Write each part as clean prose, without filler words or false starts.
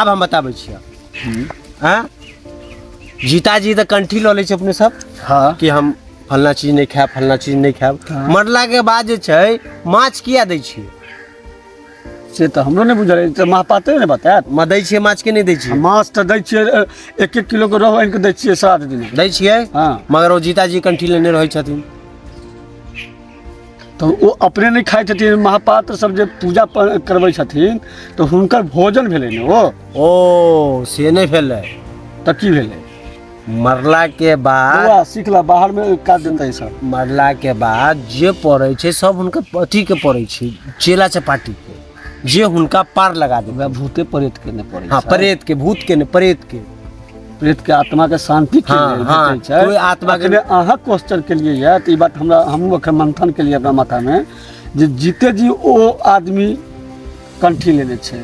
अब हम बताबै छियै हाँ जीता जी तो कंठी लऽ लै छै अपने सब हाँ कि हम फलना चीज नहीं खायब फलना चीज नहीं खायब मरला के बाद जे छै माछ किया दै छियै से तो हमरो नहीं बुझल है महापात्र ने बतायत दै छियै माछ के नहीं दै छियै माछ तो दै छियै 1-1 किलो के रोहु आनि के दै छियै श्राद्ध दिन दै छियै हाँ मगर वो जीता जी कंठी लेने रहै छथिन तो वो अपने नहीं खाए छथिन महापात्र सब जे पूजा करबै छथिन तो हुनकर भोजन भेलै ने वो ओ से नहीं भेलै तो की भेलै मरला के बाद बौआ सिखला बाहर में काट देता है सब मरला के बाद जे पड़ै छै सब हुनका अथी के पड़ै छै चेला चपाटी के जे हुनका पार लगा दे भूते प्रेत के ने पड़े हाँ प्रेत के भूत के ने प्रेत के आत्मा के शांति के हाँ, लिए हाँ, कोई आत्मा के अहाँ क्वेश्चन के लिए है तो ये बात हमरा हम मंथन के लिए अपना माथा में जे जीते जी ओ आदमी कंठी लेने छे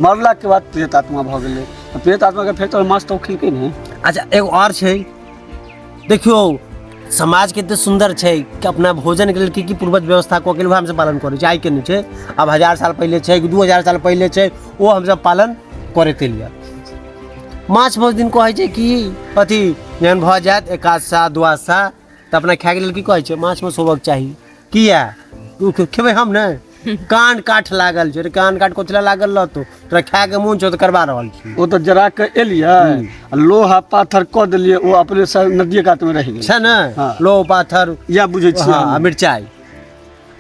मरला के बाद प्रेत आत्मा भ गेले तो प्रेत आत्मा के फेर तो माछ तो खिलके ने अच्छा एगो और छै देखियो समाज के सुंदर छै कि अपना भोजन के लिए की पूर्वज व्यवस्था को के लिए हमसे पालन करे छै आइ के नहीं छै अब 1000 साल पहले छै 2000 साल पहले छै वो हमसे पालन करे के लिए माछ बहुत दिन कहै छै कि अथी जहन भ जात एकादशा द्वादशा त अपना खाय के लिए की कहै छै माछ में सोबक चाहिए किया खेबै हम ने कान काट लागल छै कान काट कोचला लागल रहतो तोरा खाय के मुंह छौ त करबा रहल छी ओ त जरा के एलियै लोहा पाथर क देलियै ओ अपने नदिये कात में रह गेल छै ने लोहा पाथर या बुझै छी हां मिर्चाई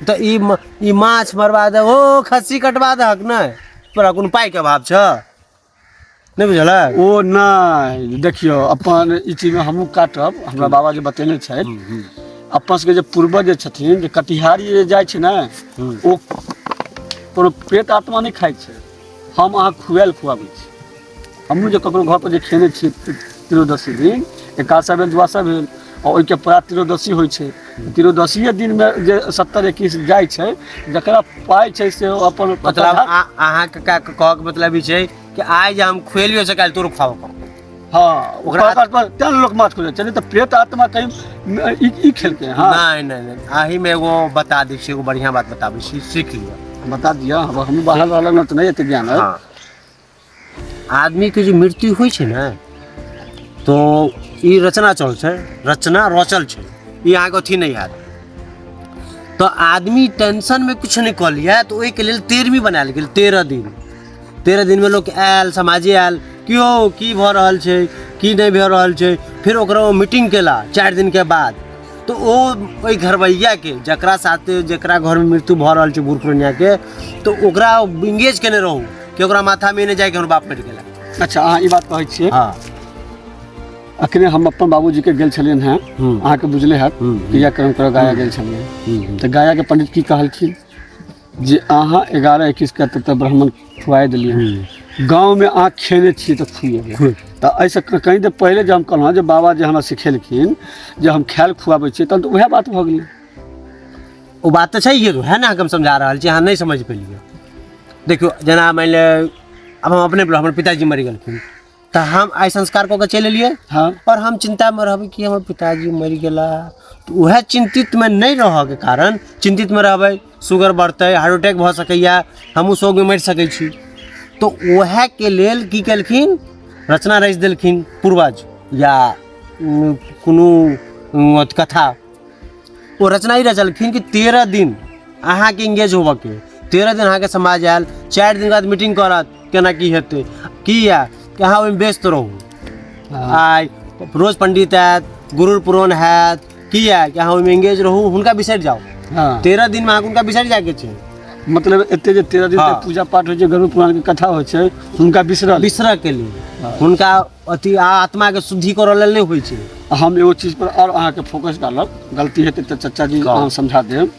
त ई माछ मरवा दे ओ खस्सी कटवा दहक ने तोरा कोन पाई के अभाव छ नहीं बुझल ओ नहीं देखियो अपन ई चीज में हमहू काटब हमरा बाबा जे बतेने छै अपन सबके जे पूर्वज जे छथिन जे कटिहारी जे जाइ छै ने ओ कोनो प्रेत आत्मा नहीं खाइ छै हम अहाँ खुआल खुआबै छी हमहूँ जे ककरो घर पर जे खेने छी त्रियोदशी दिन एकादशा भेल द्वादशा भेल और ओहिके प्रात त्रियोदशी होइ छै त्रियोदशीये दिन में जे 70-21 जाइ छै जकरा पाइ छै से अपन मतलब अहाँ के कहके मतलब ई छै कि आइ जे हम खुएलियो से काल तोर खाओ हाँ ओकरा पर तेन लोग माछ खोजे चले तो प्रेत आत्मा कहीं ई खेलके हाँ नहीं आही में एगो बता दै छी एगो बढ़िया बात बताबै छी सीख लियो बता दिया हम बाहर रहल न त नहीं एते ज्ञान है आदमी के जो मृत्यु होइ छै ने तो ई रचना चल छै रचना रचल छै ई अहाँ के अथी नहीं याद तो आदमी टेंशन में कुछ नहीं कर लिया तो ओहि के लेल 13वीं बनायल गेल 13 दिन में लोग आयल समाजे आयल क्यों की भ रहल छै की नहीं भ रहल छै फिर ओकरा मीटिंग केला 4 दिन के बाद तो ओहि घरवैया के जकरा साथे जकरा घर में मृत्यु भ रहल छै बूढ़ पुरनिया के तो ओकरा इंगेज केने रहू कि ओकरा माथा में नहीं जाए के हमर बाप मरि गेला अच्छा अहाँ ई बात कहै छियै हां अखने हम अपन बाबूजी के गेल छलियन हैं अहाँ के बुझले हैत क्रियाक्रम कर गाया गेल छलियन तो गाया के पंडित की कहलखिन जे अहाँ 11-21 के तक ब्राह्मण खुआए दिलिए गांव में आँख खेने छी तो खुए तो ऐसे कहीं देर पहले जब हम कहलहुँ जो बाबा जी हमरा सिखेलखिन जो हम खायल खुआबै छी तहन तो वह बात भ गेलै वो बात तो सही है ना हम समझा रहल छी अहाँ नहीं समझ पेलिए देखियो जना मान ले अब हम अपने हमर पिताजी मरि गेलखिन तो हम आई संस्कार कऽ के चलि एलिए हाँ और हम चिंता में रहबै कि हमर पिताजी मरि गेला तो वह चिंतित में नहीं रह के कारण चिंतित में रहबै शुगर बढ़तै हार्ट अटैक भ सकैया हमहूँ शोक में मरि सकै छी तो वह के लेल की केलखिन रचना रच देलखिन पूर्वज या कोनो कथा वो रचना ही रचलखिन कि 13 दिन अहाँ के इंगेज होबऽ के 13 दिन अहाँ के समाज आयल 4 दिन बाद मीटिंग करत केना की हेतै किया कि अहाँ ओहिमे व्यस्त रहू आइ रोज पंडित आयत गुरु पुराण हैत किया कि अहाँ ओहिमे इंगेज रहू हुनका बिसरि जाओ 13 दिन में अहाँ हुनका बिसरि जाए के छै मतलब एते जे 13 दिन तक पूजा पाठ होइ छै गुरु पुराण के कथा होइ छै हुनका बिसरऽ के लिए हुनका अति आत्मा के शुद्धि करऽ लेल नहीं होइ छै हम एगो चीज पर और अहाँ के फोकस डालब गलती हेतै त चाचा जी अहाँ समझा देब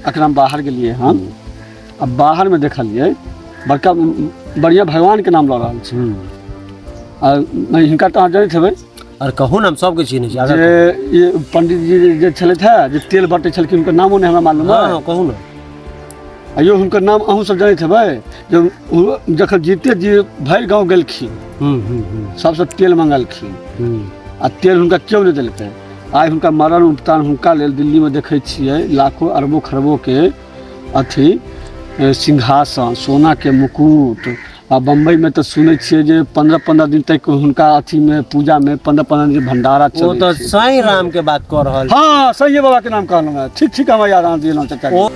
अखन हम बाहर गेलिए हम अब बाहर में देखलिए बड़का बढ़िया भगवान के नाम लऽ रहल छै और हिनका तो अहाँ जानैत हेबै और कहू ना हम सबके चिन्है छी जे ये पंडित जी जे छलथि है जे तेल बटै छलखिन हुनकर नामो नहीं हमरा मालूम है हां कहू ना अयो हुनकर नाम अहूँ सब जानैत हेबै जब जखन जीते जी भरि गाँव गेलखिन सबसे तेल मंगलखिन आ तेल हुनका क्यों नहीं देलकै आइ हुनका मरण उपतान हुनका लेल दिल्ली में देखै छियै लाखों अरबों खरबों के अथी सिंहासन सोना के मुकुट आ बम्बई में तो सुने छियै जे 15-15 दिन तक हुनका अथी में पूजा में 15-15 दिन भंडारा वो चलै तो छै। साईं राम के बात कर रहल हाँ सही बाबा के नाम कहलहुँ, ठीक ठीक, हमरा याद आ दिलहुँ चाचा जी। ओ